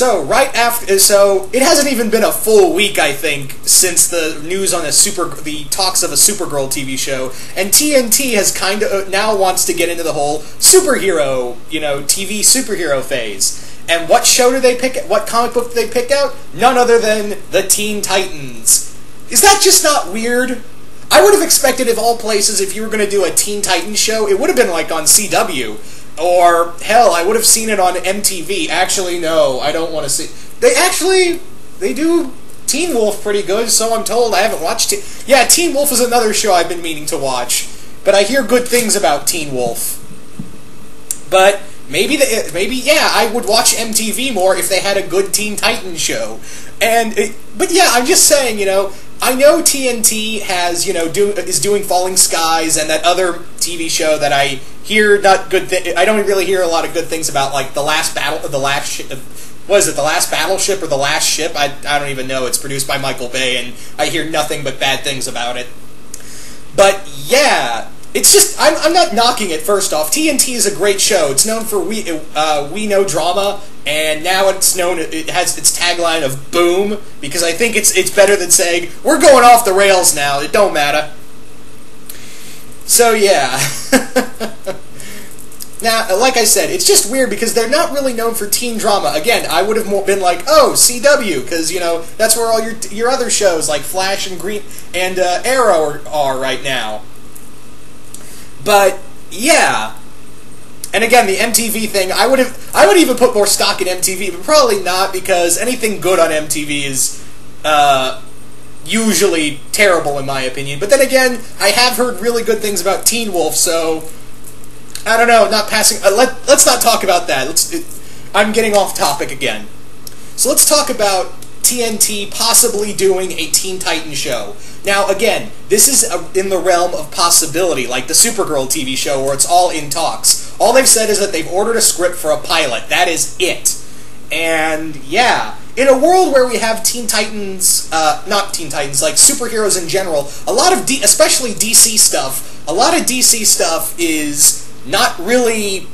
So it hasn't even been a full week, I think, since the news on the talks of a Supergirl TV show, and TNT has kind of now wants to get into the whole superhero, TV superhero phase. And what show do they pick? What comic book do they pick out? None other than the Teen Titans. Is that just not weird? I would have expected, of all places, if you were going to do a Teen Titans show, it would have been like on CW. Or, hell, I would have seen it on MTV. Actually, no, I don't want to see... They do Teen Wolf pretty good, so I'm told. I haven't watched it. Yeah, Teen Wolf is another show I've been meaning to watch. But I hear good things about Teen Wolf. But maybe, I would watch MTV more if they had a good Teen Titans show. But yeah, I'm just saying, I know TNT has, is doing Falling Skies and that other TV show that I hear I don't really hear a lot of good things about, like The Last Battleship or The Last Ship? I don't even know. It's produced by Michael Bay, and I hear nothing but bad things about it. But yeah, it's just I'm not knocking it. First off, TNT is a great show. It's known for we know drama. And now it has its tagline of "Boom," because I think it's better than saying we're going off the rails now. It don't matter. So yeah. Now, like I said, it's just weird because they're not really known for teen drama. Again, I would have been like, oh, CW, because that's where all your other shows like Flash and Green and Arrow are right now. But yeah. And again, the MTV thing, I would even put more stock in MTV, but probably not, because anything good on MTV is usually terrible in my opinion. But then again, I have heard really good things about Teen Wolf, so I don't know. Not passing. Let's not talk about that. I'm getting off topic again. So let's talk about TNT possibly doing a Teen Titans show. Now, again, this is in the realm of possibility, like the Supergirl TV show, where it's all in talks. All they've said is that they've ordered a script for a pilot. That is it. And, yeah, in a world where we have Teen Titans, not Teen Titans, like superheroes in general, a lot of, especially DC stuff, a lot of DC stuff is not really,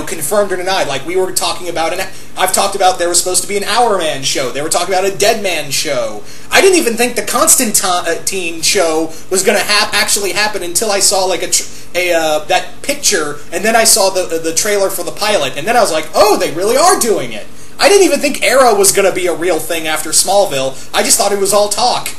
confirmed or denied. Like we were talking about, and I've talked about there was supposed to be an Hourman show. They were talking about a Deadman show. I didn't even think the Constantine show was going to actually happen until I saw like that picture, and then I saw the trailer for the pilot, and then I was like, oh, they really are doing it. I didn't even think Arrow was going to be a real thing after Smallville. I just thought it was all talk.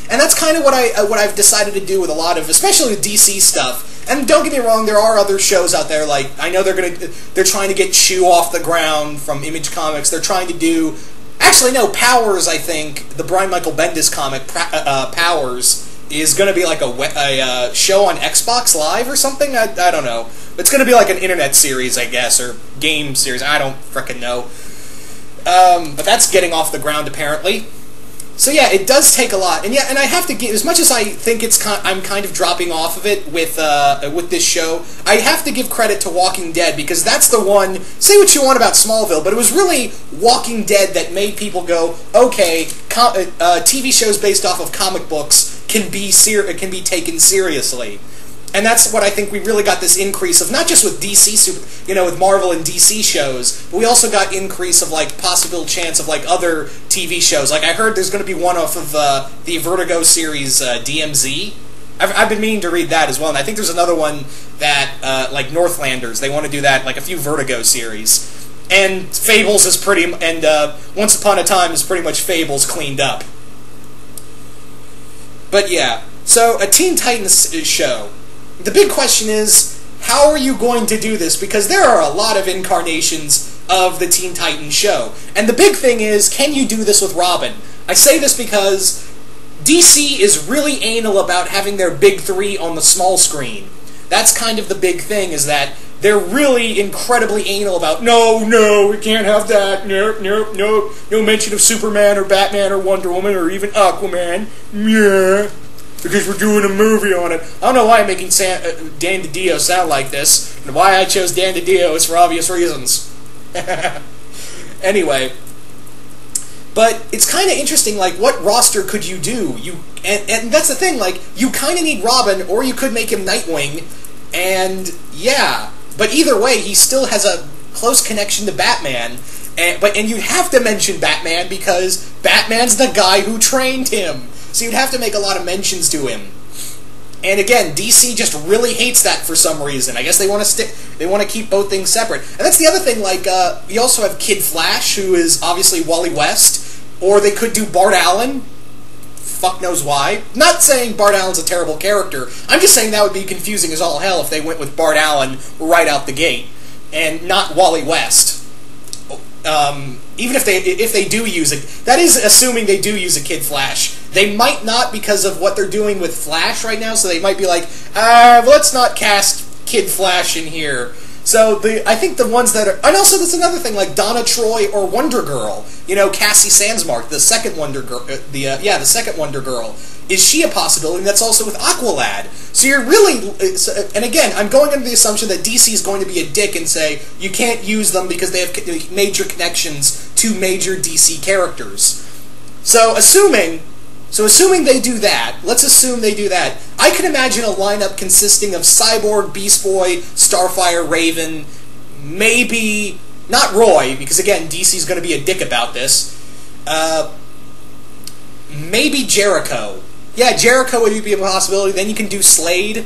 And that's kind of what I've decided to do with a lot of, especially DC stuff. And don't get me wrong, there are other shows out there, like, I know they're trying to get Chew off the ground from Image Comics. They're trying to do, actually no, Powers, I think, the Brian Michael Bendis comic, Powers, is going to be like a show on Xbox Live or something? I don't know. It's going to be like an internet series, I guess, or game series, I don't frickin' know. But that's getting off the ground, apparently. So yeah, it does take a lot, and yeah, and I have to give, as much as I think I'm kind of dropping off of it with this show, I have to give credit to Walking Dead, because that's the one. Say what you want about Smallville, but it was really Walking Dead that made people go, okay, TV shows based off of comic books can be taken seriously. And that's what I think we really got this increase of, not just with DC, with Marvel and DC shows, but we also got increase of, like, possible chance of, like, other TV shows. Like, I heard there's going to be one off of the Vertigo series, DMZ. I've been meaning to read that as well, and I think there's another one that, like, Northlanders, they want to do that, like, a few Vertigo series. And Fables is Once Upon a Time is pretty much Fables cleaned up. But yeah, so a Teen Titans show. The big question is, how are you going to do this? Because there are a lot of incarnations of the Teen Titans show. And the big thing is, can you do this with Robin? I say this because DC is really anal about having their big three on the small screen. That's kind of the big thing, is that they're really incredibly anal about, no, we can't have that, no mention of Superman or Batman or Wonder Woman or even Aquaman, yeah. Because we're doing a movie on it. I don't know why I'm making Dan DiDio sound like this, and why I chose Dan DiDio is for obvious reasons. Anyway, but it's kind of interesting, like, what roster could you do? And that's the thing, like, you kind of need Robin, or you could make him Nightwing, and yeah. But either way, he still has a close connection to Batman, And you'd have to mention Batman because Batman's the guy who trained him. So you'd have to make a lot of mentions to him. And again, DC just really hates that for some reason. I guess they want to keep both things separate. And that's the other thing, like, you also have Kid Flash, who is obviously Wally West, or they could do Bart Allen. Fuck knows why. Not saying Bart Allen's a terrible character. I'm just saying that would be confusing as all hell if they went with Bart Allen right out the gate, and not Wally West. Even if they do use it, that is assuming they do use a Kid Flash. They might not because of what they're doing with Flash right now, so they might be like, let's not cast Kid Flash in here. So I think the ones that are, and also that's another thing, like Donna Troy or Wonder Girl. You know, Cassie Sandsmark, the second Wonder Girl, the second Wonder Girl. Is she a possibility? And that's also with Aqualad. So you're really, and again, I'm going under the assumption that DC is going to be a dick and say you can't use them because they have major connections to major DC characters. So assuming they do that, let's assume they do that, I can imagine a lineup consisting of Cyborg, Beast Boy, Starfire, Raven, maybe, not Roy, because again, DC's going to be a dick about this, maybe Jericho. Yeah, Jericho would be a possibility. Then you can do Slade.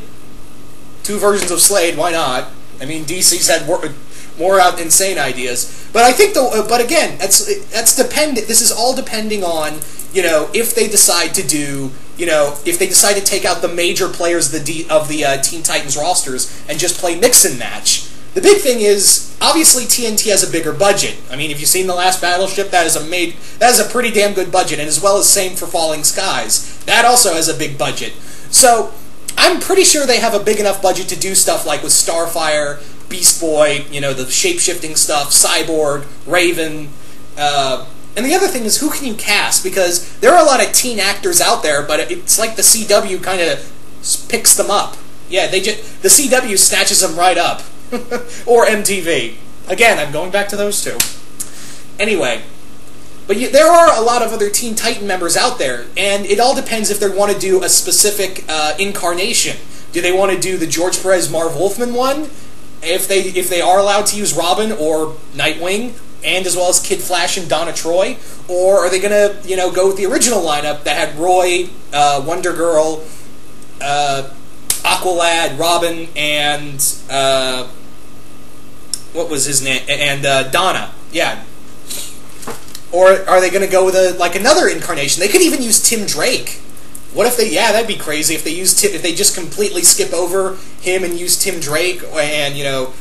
2 versions of Slade, why not? I mean, DC's had more insane ideas. But I think, but again, that's dependent. This is all depending on, you know, if they decide to do, you know, if they decide to take out the major players of the Teen Titans rosters and just play mix and match. The big thing is, obviously TNT has a bigger budget. I mean, if you've seen The Last Battleship, that is a pretty damn good budget, and as well as same for Falling Skies. That also has a big budget. So, I'm pretty sure they have a big enough budget to do stuff like with Starfire, Beast Boy, you know, the shape-shifting stuff, Cyborg, Raven, and the other thing is, who can you cast? Because there are a lot of teen actors out there, but it's like the CW kind of picks them up. Yeah, the CW snatches them right up. Or MTV. Again, I'm going back to those two. Anyway, but there are a lot of other Teen Titan members out there, and it all depends if they want to do a specific incarnation. Do they want to do the George Perez, Marv Wolfman one? If they are allowed to use Robin or Nightwing, and as well as Kid Flash and Donna Troy, or are they gonna, you know, go with the original lineup that had Roy, Wonder Girl, Aqualad, Robin, and what was his name? And Donna, yeah. Or are they going to go with another incarnation? They could even use Tim Drake. What if they? Yeah, that'd be crazy if they if they just completely skip over him and use Tim Drake, and you know,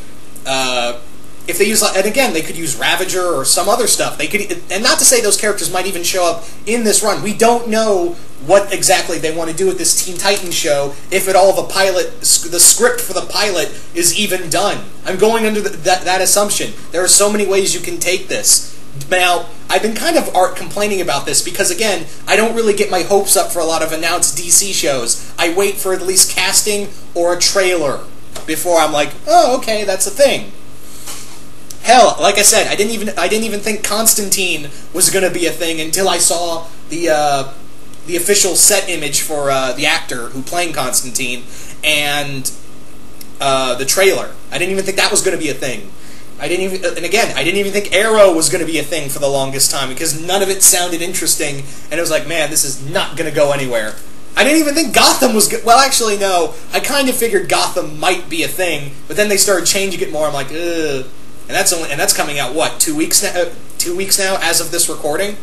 if they use, and again, they could use Ravager or some other stuff. They could, and not to say those characters might even show up in this run. We don't know what exactly they want to do with this Teen Titans show, if at all the script for the pilot is even done. I'm going under that assumption. There are so many ways you can take this. Now, I've been kind of complaining about this because, again, I don't really get my hopes up for a lot of announced DC shows. I wait for at least casting or a trailer before I'm like, oh, okay, that's a thing. Hell, like I said, I didn't even think Constantine was going to be a thing until I saw the official set image for the actor who playing Constantine and the trailer. I didn't even think that was going to be a thing. I didn't even think Arrow was going to be a thing for the longest time because none of it sounded interesting, and it was like, man, this is not going to go anywhere. I didn't even think Gotham was good. Well, actually, no. I kind of figured Gotham might be a thing, but then they started changing it more. I'm like, ugh. And that's coming out what, 2 weeks now? 2 weeks now, as of this recording.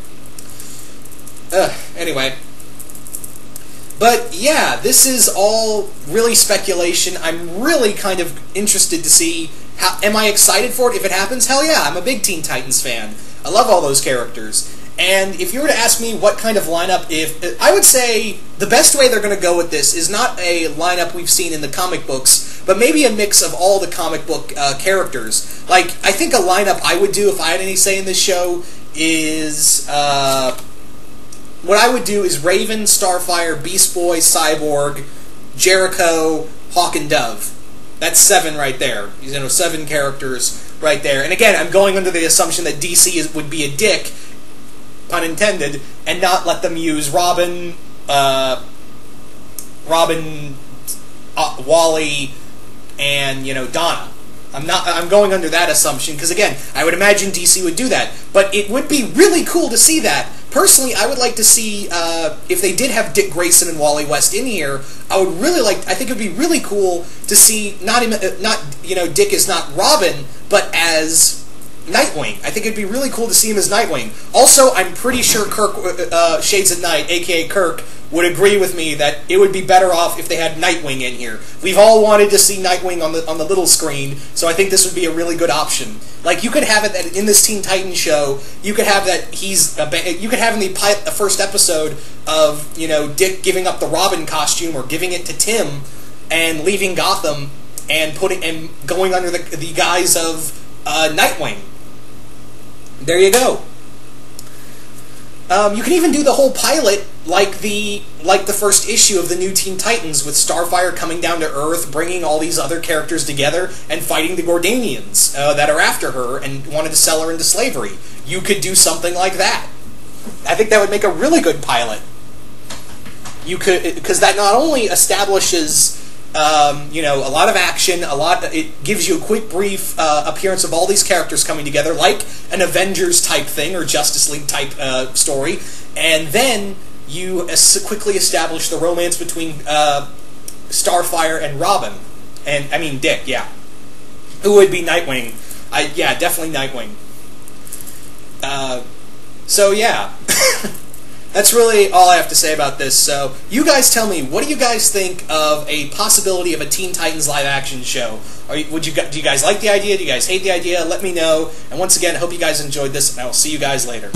Anyway. But yeah, this is all really speculation. I'm really kind of interested to see how. Am I excited for it if it happens? Hell yeah, I'm a big Teen Titans fan. I love all those characters. And if you were to ask me what kind of lineup, I would say the best way they're going to go with this is not a lineup we've seen in the comic books, but maybe a mix of all the comic book characters. Like, I think a lineup I would do if I had any say in this show is, what I would do is Raven, Starfire, Beast Boy, Cyborg, Jericho, Hawk and Dove. That's 7 right there. You know, 7 characters right there. And again, I'm going under the assumption that DC would be a dick, pun intended, and not let them use Robin, Wally, and, you know, Donna. I'm going under that assumption because, again, I would imagine DC would do that. But it would be really cool to see that. Personally, I would like to see if they did have Dick Grayson and Wally West in here. I think it would be really cool to see not Dick is not Robin, but as Nightwing. I think it'd be really cool to see him as Nightwing. Also, I'm pretty sure Shades at Night, aka Kirk, would agree with me that it would be better off if they had Nightwing in here. We've all wanted to see Nightwing on the little screen, so I think this would be a really good option. Like, you could have it that in this Teen Titans show, you could have that you could have in the first episode of, Dick giving up the Robin costume or giving it to Tim and leaving Gotham and going under the guise of Nightwing. There you go. You can even do the whole pilot like the first issue of the new Teen Titans, with Starfire coming down to Earth, bringing all these other characters together, and fighting the Gordanians that are after her and wanted to sell her into slavery. You could do something like that. I think that would make a really good pilot. You could, because that not only establishes a lot of action, it gives you a quick brief appearance of all these characters coming together, like an Avengers type thing or Justice League type story, and then you quickly establish the romance between Starfire and Robin, and Dick, yeah, who would be Nightwing. Yeah, definitely Nightwing. So yeah. That's really all I have to say about this. So, you guys tell me, what do you guys think of a possibility of a Teen Titans live-action show? Do you guys like the idea? Do you guys hate the idea? Let me know. And once again, I hope you guys enjoyed this, and I will see you guys later.